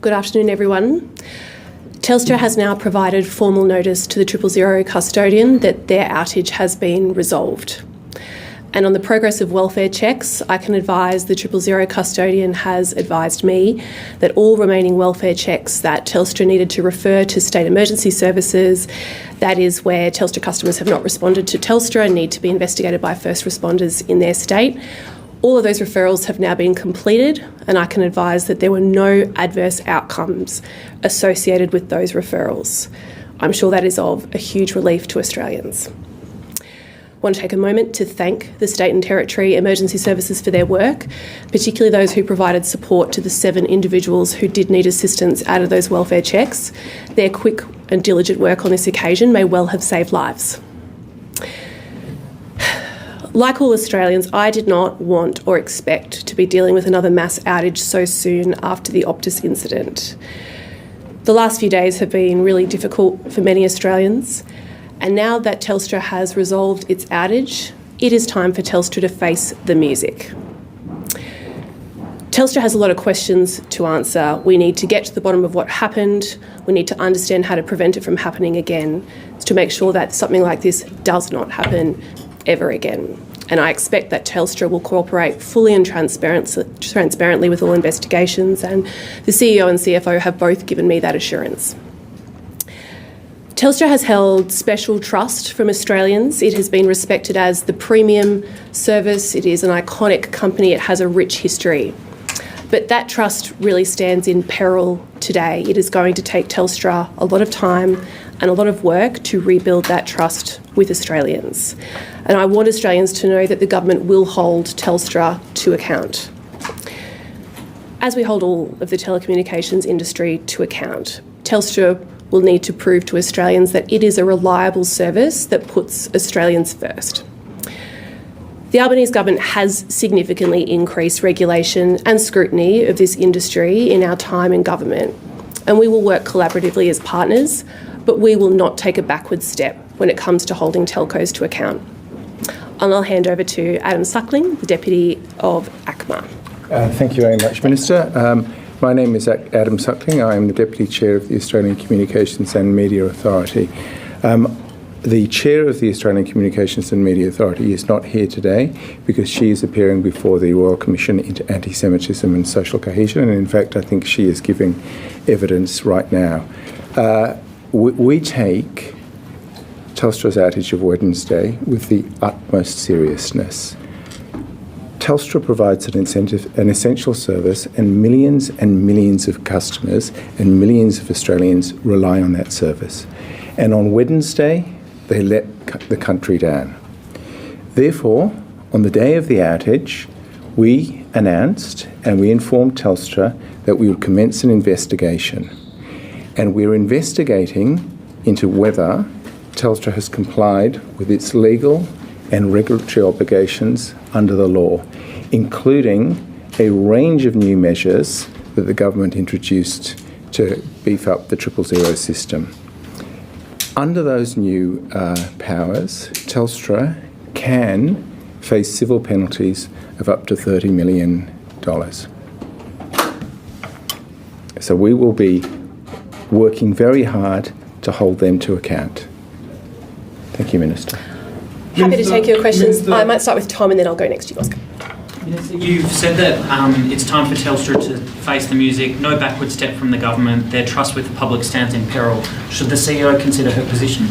Good afternoon, everyone. Telstra has now provided formal notice to the 000 custodian that their outage has been resolved. And on the progress of welfare checks, I can advise the 000 custodian has advised me that all remaining welfare checks that Telstra needed to refer to state emergency services, that is where Telstra customers have not responded to Telstra and need to be investigated by first responders in their state. All of those referrals have now been completed, and I can advise that there were no adverse outcomes associated with those referrals. I'm sure that is of a huge relief to Australians. I want to take a moment to thank the State and Territory Emergency Services for their work, particularly those who provided support to the 7 individuals who did need assistance out of those welfare checks. Their quick and diligent work on this occasion may well have saved lives. Like all Australians, I did not want or expect to be dealing with another mass outage so soon after the Optus incident. The last few days have been really difficult for many Australians. And now that Telstra has resolved its outage, it is time for Telstra to face the music. Telstra has a lot of questions to answer. We need to get to the bottom of what happened. We need to understand how to prevent it from happening again, to make sure that something like this does not happen ever again. And I expect that Telstra will cooperate fully and transparently with all investigations, and the CEO and CFO have both given me that assurance. Telstra has held special trust from Australians. It has been respected as the premium service. It is an iconic company. It has a rich history. But that trust really stands in peril today. It is going to take Telstra a lot of time and a lot of work to rebuild that trust with Australians. And I want Australians to know that the government will hold Telstra to account, as we hold all of the telecommunications industry to account. Telstra will need to prove to Australians that it is a reliable service that puts Australians first. The Albanese government has significantly increased regulation and scrutiny of this industry in our time in government, and we will work collaboratively as partners, but we will not take a backward step when it comes to holding telcos to account. And I'll hand over to Adam Suckling, the Deputy of ACMA. Thank you very much, Minister. My name is Adam Suckling. I am the Deputy Chair of the Australian Communications and Media Authority. The Chair of the Australian Communications and Media Authority is not here today because she is appearing before the Royal Commission into Anti-Semitism and Social Cohesion, and in fact I think she is giving evidence right now. We take Telstra's outage of Wednesday with the utmost seriousness. Telstra provides an essential service, and millions of customers and millions of Australians rely on that service. And on Wednesday, they let the country down. Therefore, on the day of the outage, we announced and we informed Telstra that we would commence an investigation. And we're investigating into whether Telstra has complied with its legal and regulatory obligations under the law, including a range of new measures that the government introduced to beef up the 000 system. Under those new powers, Telstra can face civil penalties of up to $30 million. So we will be working very hard to hold them to account. Thank you, Minister. Happy to take your questions. I might start with Tom and then I'll go next to you, Oscar. You've said that it's time for Telstra to face the music, no backward step from the government, their trust with the public stands in peril. Should the CEO consider her position?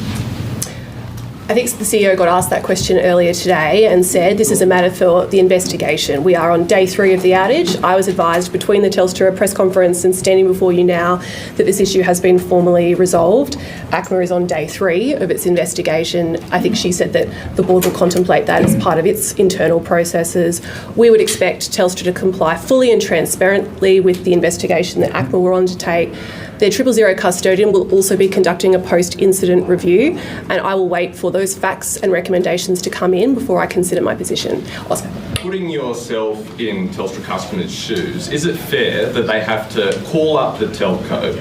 I think the CEO got asked that question earlier today and said this is a matter for the investigation. We are on day 3 of the outage. I was advised between the Telstra press conference and standing before you now that this issue has been formally resolved. ACMA is on day 3 of its investigation. I think she said that the board will contemplate that as part of its internal processes. We would expect Telstra to comply fully and transparently with the investigation that ACMA will undertake. The 000 custodian will also be conducting a post-incident review, and I will wait for those facts and recommendations to come in before I consider my position. Oscar. Putting yourself in Telstra customers' shoes, is it fair that they have to call up the telco,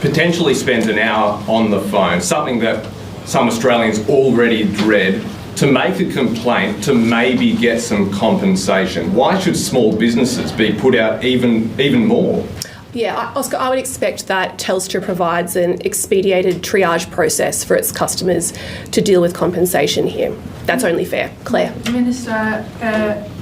potentially spend an hour on the phone, something that some Australians already dread, to make a complaint to maybe get some compensation? Why should small businesses be put out even more? Yeah, Oscar, I would expect that Telstra provides an expedited triage process for its customers to deal with compensation here. That's only fair. Claire. Minister,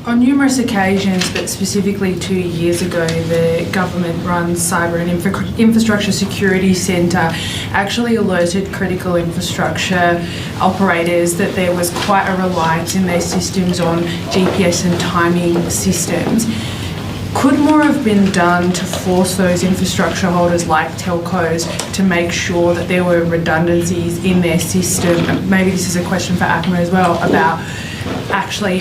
on numerous occasions, but specifically 2 years ago, the government-run Cyber and Infrastructure Security Centre actually alerted critical infrastructure operators that there was quite a reliance in their systems on GPS and timing systems. Could more have been done to force those infrastructure holders like telcos to make sure that there were redundancies in their system? Maybe this is a question for ACMA as well, about actually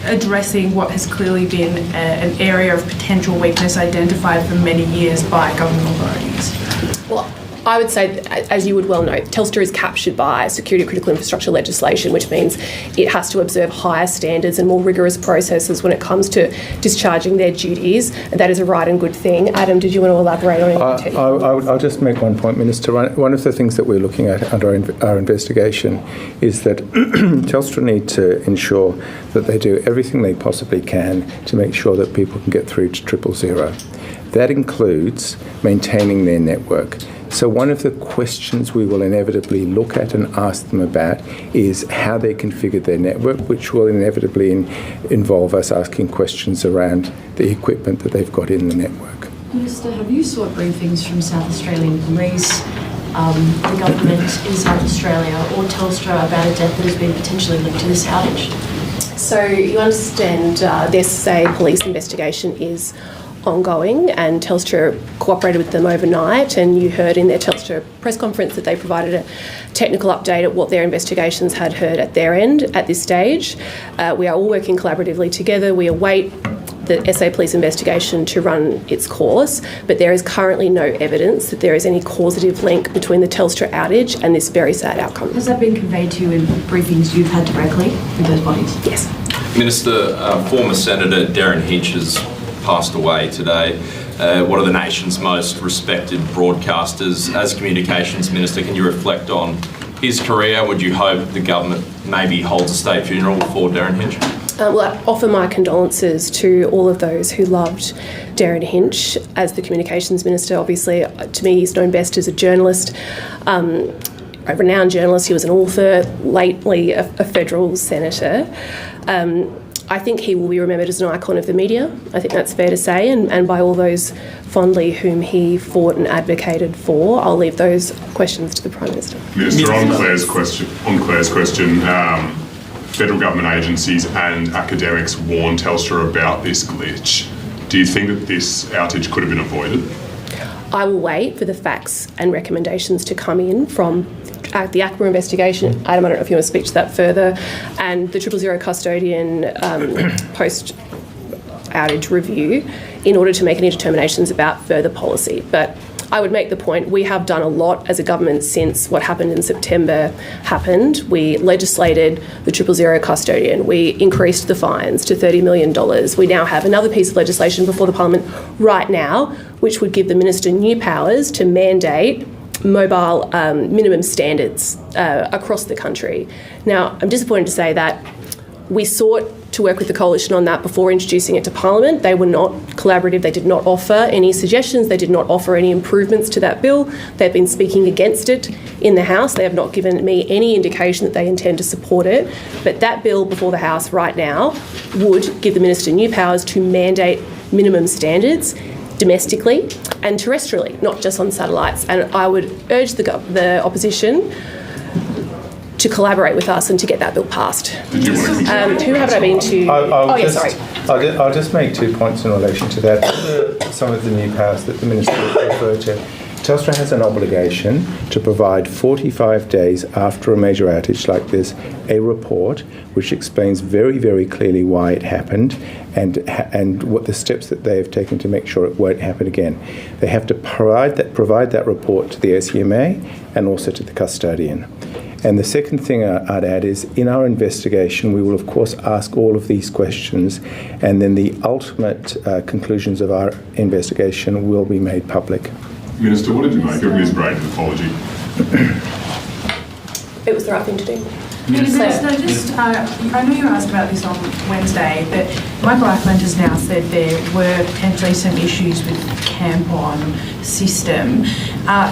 addressing what has clearly been an area of potential weakness identified for many years by government authorities. Well, I would say, as you would well know, Telstra is captured by security critical infrastructure legislation, which means it has to observe higher standards and more rigorous processes when it comes to discharging their duties. And that is a right and good thing. Adam, did you want to elaborate on anything? I'll just make one point, Minister. One of the things that we're looking at under our investigation is that Telstra need to ensure that they do everything they possibly can to make sure that people can get through to 000. That includes maintaining their network. So one of the questions we will inevitably look at and ask them about is how they configure their network, which will inevitably involve us asking questions around the equipment that they've got in the network. Minister, have you sought briefings from South Australian Police, the government in South Australia or Telstra about a death that has been potentially linked to this outage? So you understand the SSA police investigation is ongoing, and Telstra cooperated with them overnight, and you heard in their Telstra press conference that they provided a technical update at what their investigations had heard at their end at this stage. We are all working collaboratively together. We await the SA Police investigation to run its course, but there is currently no evidence that there is any causative link between the Telstra outage and this very sad outcome. Has that been conveyed to you in briefings you've had directly with those bodies? Yes. Minister, former Senator Derryn Hinch has passed away today. One of the nation's most respected broadcasters. As Communications Minister, can you reflect on his career? Would you hope the government maybe holds a state funeral for Derryn Hinch? Well, I offer my condolences to all of those who loved Derryn Hinch. As the Communications Minister, obviously, to me, he's known best as a journalist, a renowned journalist. He was an author, lately a federal senator. I think he will be remembered as an icon of the media. I think that's fair to say, and by all those fondly whom he fought and advocated for. I'll leave those questions to the Prime Minister. Minister, on Claire's question, federal government agencies and academics warned Telstra about this glitch. Do you think that this outage could have been avoided? I will wait for the facts and recommendations to come in from the ACMA investigation. Adam, I don't know if you want to speak to that further, and the 000 custodian post-outage review in order to make any determinations about further policy. But I would make the point, we have done a lot as a government since what happened in September happened. We legislated the 000 custodian. We increased the fines to $30 million. We now have another piece of legislation before the Parliament right now, which would give the Minister new powers to mandate mobile minimum standards across the country. Now, I'm disappointed to say that we sought to work with the Coalition on that before introducing it to Parliament. They were not collaborative. They did not offer any suggestions. They did not offer any improvements to that bill. They've been speaking against it in the House. They have not given me any indication that they intend to support it. But that bill before the House right now would give the Minister new powers to mandate minimum standards domestically and terrestrially, not just on satellites. And I would urge the opposition to collaborate with us and to get that bill passed. Who have I been to? I'll just make 2 points in relation to that. Some of the new powers that the Minister referred to. Telstra has an obligation to provide 45 days after a major outage like this a report which explains very, very clearly why it happened and what the steps that they have taken to make sure it won't happen again. They have to provide that report to the SEMA and also to the custodian. And the second thing I'd add is, in our investigation, we will of course ask all of these questions, and then the ultimate conclusions of our investigation will be made public. Minister, what did you make of Ms. Braden's apology? It was the right thing to do. Minister, I know you asked about this on Wednesday, but Michael Ackland has now said there were potentially some issues with the CAMP-on system.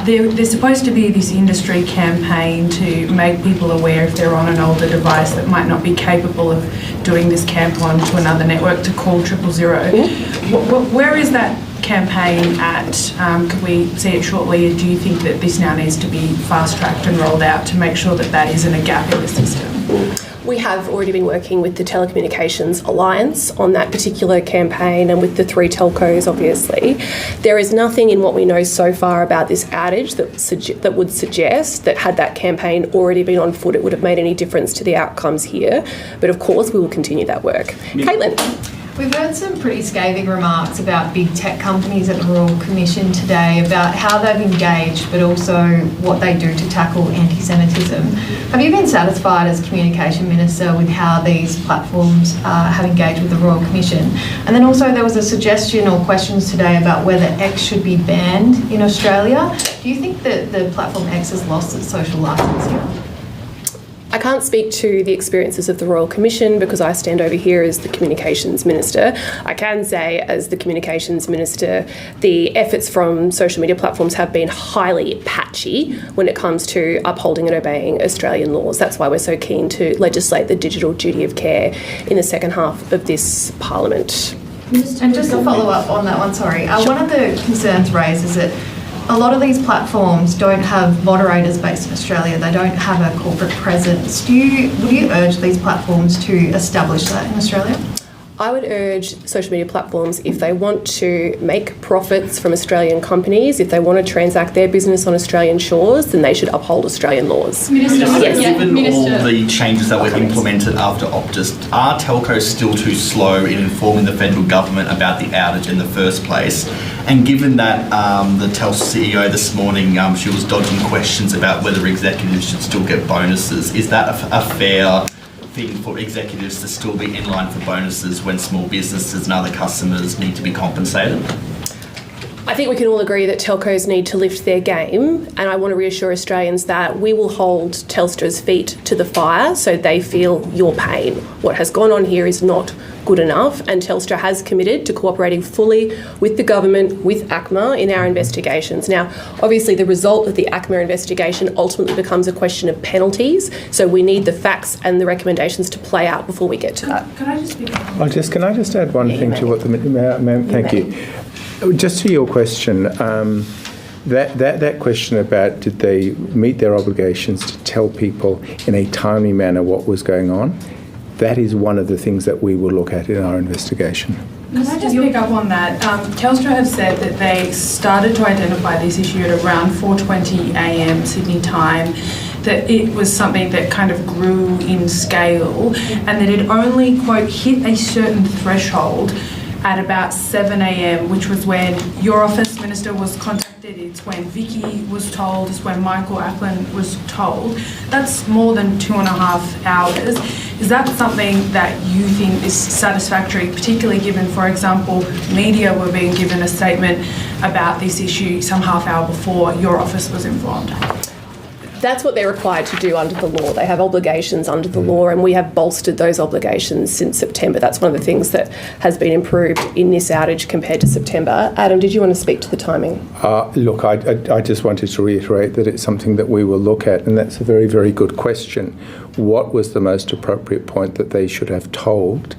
There's supposed to be this industry campaign to make people aware if they're on an older device that might not be capable of doing this CAMP-on to another network to call 000. Where is that campaign at? Could we see it shortly? Do you think that this now needs to be fast-tracked and rolled out to make sure that that isn't a gap in the system? We have already been working with the Telecommunications Alliance on that particular campaign and with the 3 telcos, obviously. There is nothing in what we know so far about this outage that would suggest that had that campaign already been on foot, it would have made any difference to the outcomes here. But of course, we will continue that work. Caitlin. We've heard some pretty scathing remarks about big tech companies at the Royal Commission today about how they've engaged, but also what they do to tackle anti-Semitism. Have you been satisfied as Communication Minister with how these platforms have engaged with the Royal Commission? And then also there was a suggestion or questions today about whether X should be banned in Australia. Do you think that the platform X has lost its social licence here? I can't speak to the experiences of the Royal Commission because I stand over here as the Communications Minister. I can say, as the Communications Minister, the efforts from social media platforms have been highly patchy when it comes to upholding and obeying Australian laws. That's why we're so keen to legislate the digital duty of care in the second half of this Parliament. And just to follow up on that one, sorry, one of the concerns raised is that a lot of these platforms don't have moderators based in Australia. They don't have a corporate presence. Would you urge these platforms to establish that in Australia? I would urge social media platforms, if they want to make profits from Australian companies, if they want to transact their business on Australian shores, then they should uphold Australian laws. Given all the changes that were implemented after Optus, are telcos still too slow in informing the federal government about the outage in the first place? And given that the Telstra CEO this morning, she was dodging questions about whether executives should still get bonuses, is that a fair thing for executives to still be in line for bonuses when small businesses and other customers need to be compensated? I think we can all agree that telcos need to lift their game, and I want to reassure Australians that we will hold Telstra's feet to the fire so they feel your pain. What has gone on here is not good enough, and Telstra has committed to cooperating fully with the government, with ACMA, in our investigations. Now, obviously, the result of the ACMA investigation ultimately becomes a question of penalties, so we need the facts and the recommendations to play out before we get to that. Can I just speak? Can I just add one thing to what the ma'am? Thank you. Just to your question, that question about did they meet their obligations to tell people in a timely manner what was going on, that is one of the things that we will look at in our investigation. Can I just pick up on that? Telstra have said that they started to identify this issue at around 4:20 a.m. Sydney time, that it was something that kind of grew in scale and that it only, quote, hit a certain threshold at about 7 a.m, which was when your office, Minister, was contacted. It's when Vicky was told. It's when Michael Ackland was told. That's more than 2.5 hours. Is that something that you think is satisfactory, particularly given, for example, media were being given a statement about this issue some half hour before your office was informed? That's what they're required to do under the law. They have obligations under the law, and we have bolstered those obligations since September. That's one of the things that has been improved in this outage compared to September. Adam, did you want to speak to the timing? Look, I just wanted to reiterate that it's something that we will look at, and that's a very, very good question. What was the most appropriate point that they should have told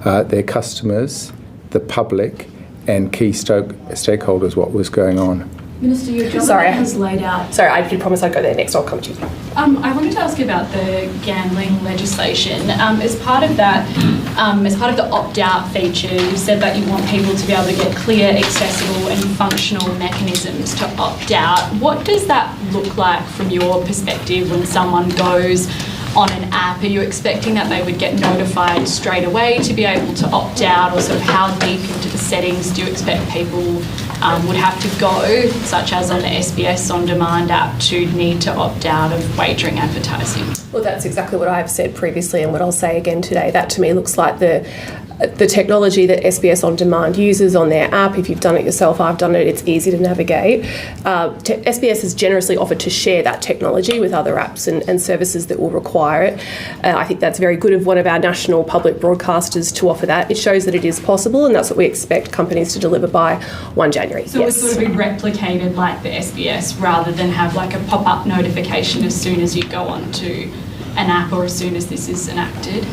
their customers, the public, and key stakeholders what was going on? Minister, your government has laid out... Sorry, I did promise I'd go there next. I'll come to you. I wanted to ask you about the gambling legislation. As part of that, as part of the opt-out feature, you said that you want people to be able to get clear, accessible and functional mechanisms to opt out. What does that look like from your perspective when someone goes on an app? Are you expecting that they would get notified straight away to be able to opt out, or sort of how deep into the settings do you expect people would have to go, such as on the SBS On Demand app, to need to opt out of wagering advertising? Well, that's exactly what I've said previously and what I'll say again today. That to me looks like the the technology that SBS On Demand uses on their app. If you've done it yourself, I've done it, it's easy to navigate. SBS has generously offered to share that technology with other apps and services that will require it. I think that's very good of one of our national public broadcasters to offer that. It shows that it is possible, and that's what we expect companies to deliver by 1 January. So yes. it would sort of be replicated like the SBS rather than have like a pop-up notification as soon as you go onto an app or as soon as this is enacted?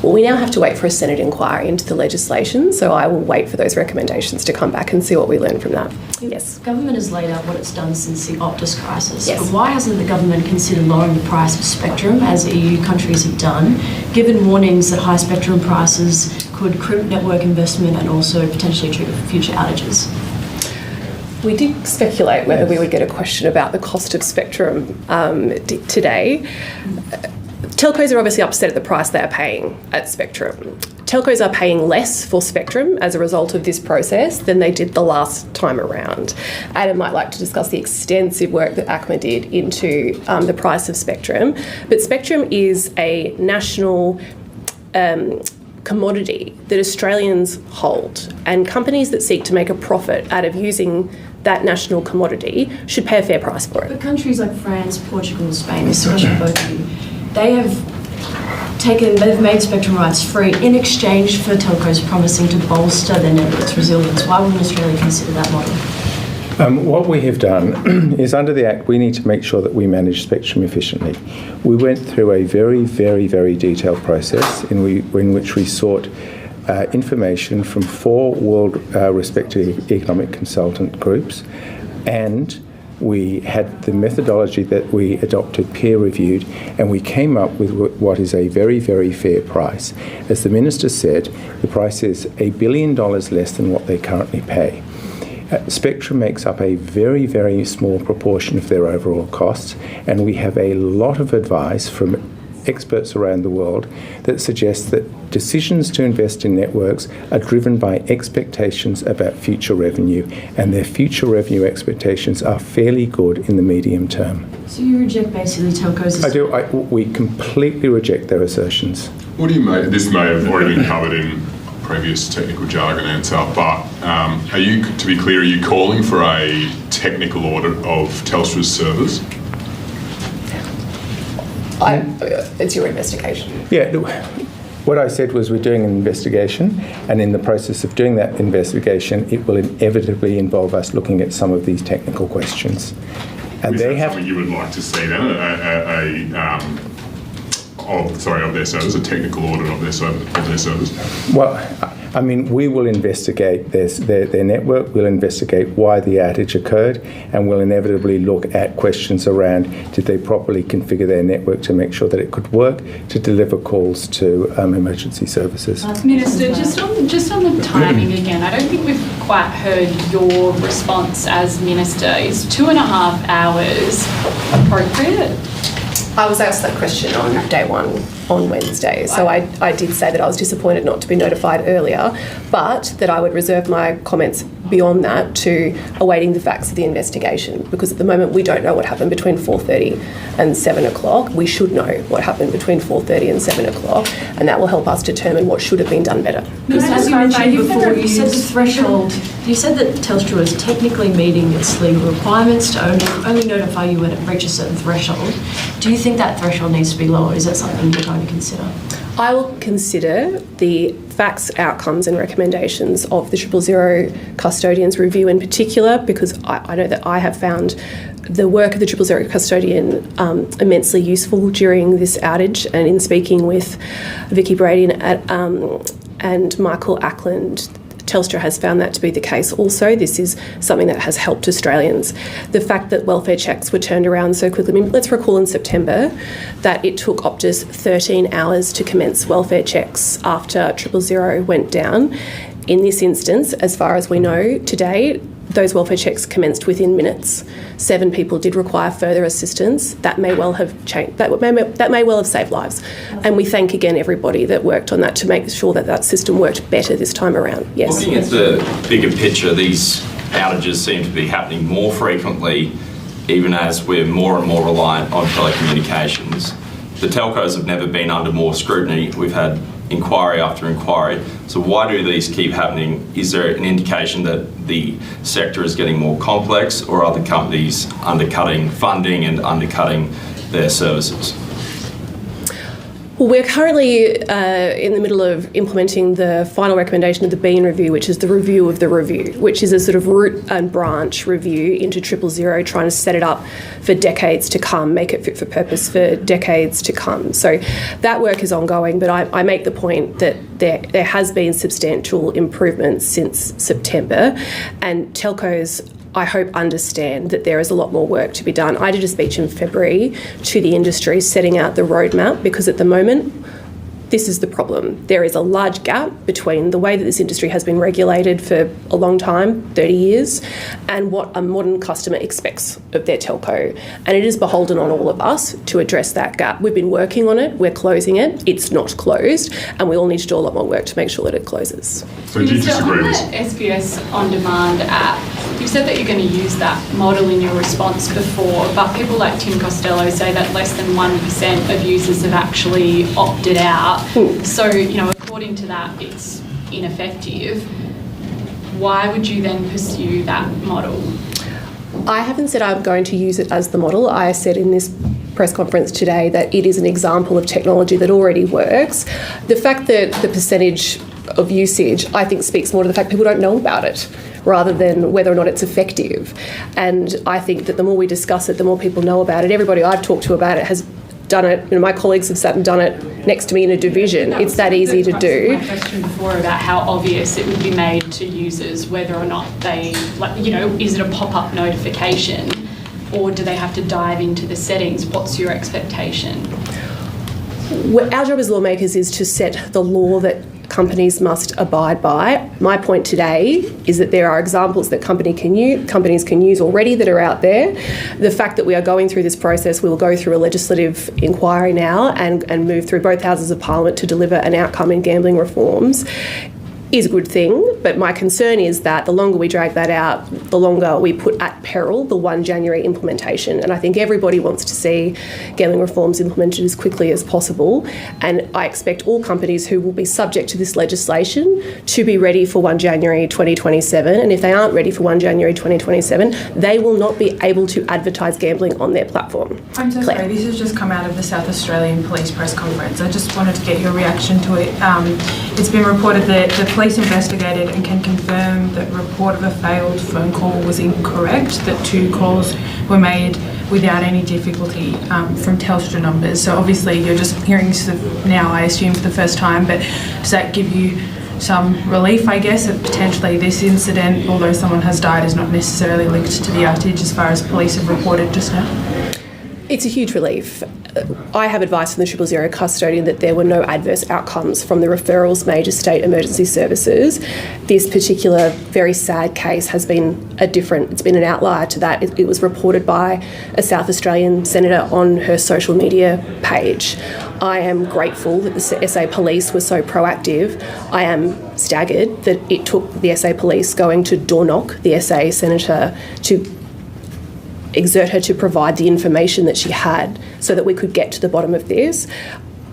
Well, we now have to wait for a Senate inquiry into the legislation, so I will wait for those recommendations to come back and see what we learn from that. Yes. Government has laid out what it's done since the Optus crisis. Yes. But why hasn't the government considered lowering the price of spectrum, as EU countries have done, given warnings that high spectrum prices could crimp network investment and also potentially trigger future outages? We did speculate whether we would get a question about the cost of spectrum today. Telcos are obviously upset at the price they are paying at spectrum. Telcos are paying less for spectrum as a result of this process than they did the last time around. Adam might like to discuss the extensive work that ACMA did into the price of spectrum. But spectrum is a national commodity that Australians hold, and companies that seek to make a profit out of using that national commodity should pay a fair price for it. But countries like France, Portugal, Spain, this question both of you, they've made spectrum rights free in exchange for telcos promising to bolster their network's resilience. Why wouldn't Australia consider that model? What we have done is, under the Act, we need to make sure that we manage spectrum efficiently. We went through a very, very, very detailed process in which we sought information from 4 world-respected economic consultant groups, and we had the methodology that we adopted peer-reviewed, and we came up with what is a very, very fair price. As the Minister said, the price is $1 billion less than what they currently pay. Spectrum makes up a very, very small proportion of their overall costs, and we have a lot of advice from experts around the world that suggests that decisions to invest in networks are driven by expectations about future revenue, and their future revenue expectations are fairly good in the medium term. So you reject basically telcos? I do. We completely reject their assertions. What do you make? This may have already been covered in previous technical jargon answer, but are you, to be clear, are you calling for a technical audit of Telstra's servers? It's your investigation. Yeah, what I said was we're doing an investigation, and in the process of doing that investigation, it will inevitably involve us looking at some of these technical questions. And is they that have something you would like to see then? Of their service, a technical audit of their service? Well, I mean, we will investigate their network, we'll investigate why the outage occurred, and we'll inevitably look at questions around did they properly configure their network to make sure that it could work to deliver calls to emergency services. Minister, just on the timing again, I don't think we've quite heard your response as Minister. Is 2.5 hours appropriate? I was asked that question on day one on Wednesday, so I did say that I was disappointed not to be notified earlier, but that I would reserve my comments beyond that to awaiting the facts of the investigation, because at the moment we don't know what happened between 4:30 and 7 o'clock. We should know what happened between 4:30 and 7 o'clock, and that will help us determine what should have been done better. As you mentioned before, you said the threshold, you said that Telstra is technically meeting its legal requirements to only notify you when it reaches a certain threshold. Do you think that threshold needs to be lower? Is that something you're going to consider? I will consider the facts, outcomes and recommendations of the 000 custodians review in particular, because I know that I have found the work of the 000 custodian immensely useful during this outage, and in speaking with Vicky Brady and Michael Ackland, Telstra has found that to be the case also. This is something that has helped Australians. The fact that welfare checks were turned around so quickly, I mean, let's recall in September that it took Optus 13 hours to commence welfare checks after 000 went down. In this instance, as far as we know today, those welfare checks commenced within minutes. 7 people did require further assistance. That may well have changed. That may well have saved lives. And we thank again everybody that worked on that to make sure that that system worked better this time around. Yes. Looking at the bigger picture, these outages seem to be happening more frequently, even as we're more and more reliant on telecommunications. The telcos have never been under more scrutiny. We've had inquiry after inquiry. So why do these keep happening? Is there an indication that the sector is getting more complex, or are the companies undercutting funding and undercutting their services? Well, we're currently in the middle of implementing the final recommendation of the Bean Review, which is the review of the review, which is a sort of root and branch review into 000, trying to set it up for decades to come, make it fit for purpose for decades to come. So that work is ongoing, but I make the point that there has been substantial improvements since September, and telcos, I hope, understand that there is a lot more work to be done. I did a speech in February to the industry setting out the roadmap, because at the moment, this is the problem. There is a large gap between the way that this industry has been regulated for a long time, 30 years, and what a modern customer expects of their telco. And it is beholden on all of us to address that gap. We've been working on it, we're closing it, it's not closed, and we all need to do a lot more work to make sure that it closes. So do you disagree with this? SBS On Demand app, you said that you're going to use that model in your response before, but people like Tim Costello say that less than 1% of users have actually opted out. So, according to that, it's ineffective. Why would you then pursue that model? I haven't said I'm going to use it as the model. I said in this press conference today that it is an example of technology that already works. The fact that the percentage of usage, I think, speaks more to the fact people don't know about it, rather than whether or not it's effective. And I think that the more we discuss it, the more people know about it. Everybody I've talked to about it has done it. My colleagues have sat and done it next to me in a division. It's that easy to do. My question before about how obvious it would be made to users whether or not they, is it a pop-up notification, or do they have to dive into the settings? What's your expectation? Our job as lawmakers is to set the law that companies must abide by. My point today is that there are examples that companies can use already that are out there. The fact that we are going through this process, we will go through a legislative inquiry now and move through both houses of Parliament to deliver an outcome in gambling reforms, is a good thing, but my concern is that the longer we drag that out, the longer we put at peril the 1 January implementation. And I think everybody wants to see gambling reforms implemented as quickly as possible. And I expect all companies who will be subject to this legislation to be ready for 1 January 2027. And if they aren't ready for 1 January 2027, they will not be able to advertise gambling on their platform. I'm so sorry, this has just come out of the South Australian Police press conference. I just wanted to get your reaction to it. It's been reported that the police investigated and can confirm that report of a failed phone call was incorrect, that 2 calls were made without any difficulty from Telstra numbers. So obviously you're just hearing this now, I assume, for the first time, but does that give you some relief, I guess, that potentially this incident, although someone has died, is not necessarily linked to the outage as far as police have reported just now? It's a huge relief. I have advice from the 000 custodian that there were no adverse outcomes from the referrals made to state emergency services. This particular very sad case has been it's been an outlier to that. It was reported by a South Australian senator on her social media page. I am grateful that the SA Police were so proactive. I am staggered that it took the SA Police going to door knock the SA senator to exert her to provide the information that she had so that we could get to the bottom of this.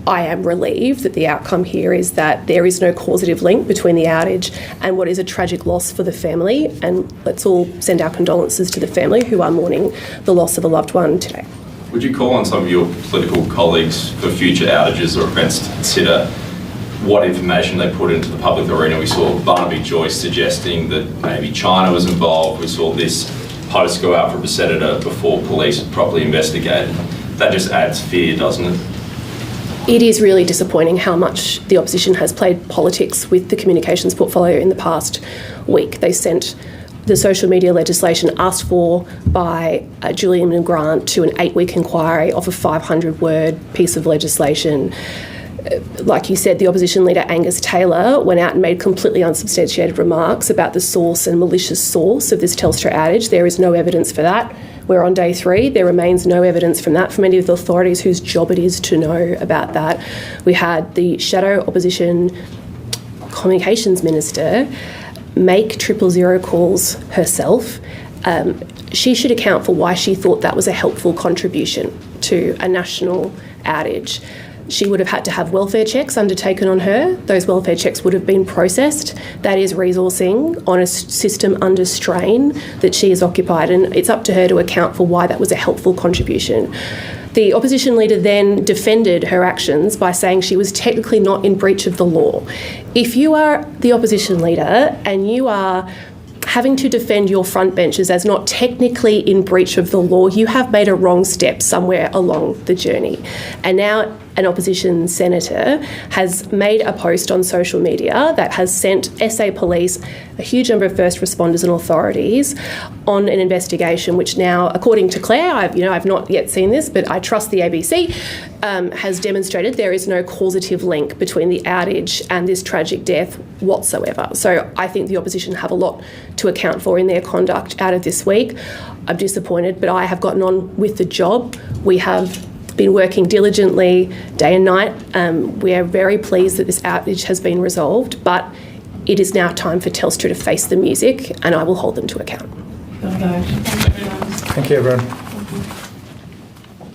I am relieved that the outcome here is that there is no causative link between the outage and what is a tragic loss for the family, and let's all send our condolences to the family who are mourning the loss of a loved one today. Would you call on some of your political colleagues for future outages or events to consider what information they put into the public arena? We saw Barnaby Joyce suggesting that maybe China was involved. We saw this post go out from a senator before police had properly investigated. That just adds fear, doesn't it? It is really disappointing how much the opposition has played politics with the communications portfolio in the past week. They sent the social media legislation asked for by Julian and Grant to an 8-week inquiry of a 500-word piece of legislation. Like you said, the opposition leader Angus Taylor went out and made completely unsubstantiated remarks about the source and malicious source of this Telstra outage. There is no evidence for that. We're on day 3. There remains no evidence from that from any of the authorities whose job it is to know about that. We had the shadow opposition communications minister make 000 calls herself. She should account for why she thought that was a helpful contribution to a national outage. She would have had to have welfare checks undertaken on her. Those welfare checks would have been processed. That is resourcing on a system under strain that she has occupied, and it's up to her to account for why that was a helpful contribution. The opposition leader then defended her actions by saying she was technically not in breach of the law. If you are the opposition leader and you are having to defend your front benchers as not technically in breach of the law, you have made a wrong step somewhere along the journey. And now an opposition senator has made a post on social media that has sent SA Police, a huge number of first responders and authorities on an investigation which now, according to Claire, I've not yet seen this, but I trust the ABC, has demonstrated there is no causative link between the outage and this tragic death whatsoever. So I think the opposition have a lot to account for in their conduct out of this week. I'm disappointed, but I have gotten on with the job. We have been working diligently day and night. We are very pleased that this outage has been resolved, but it is now time for Telstra to face the music, and I will hold them to account. Thank you, everyone.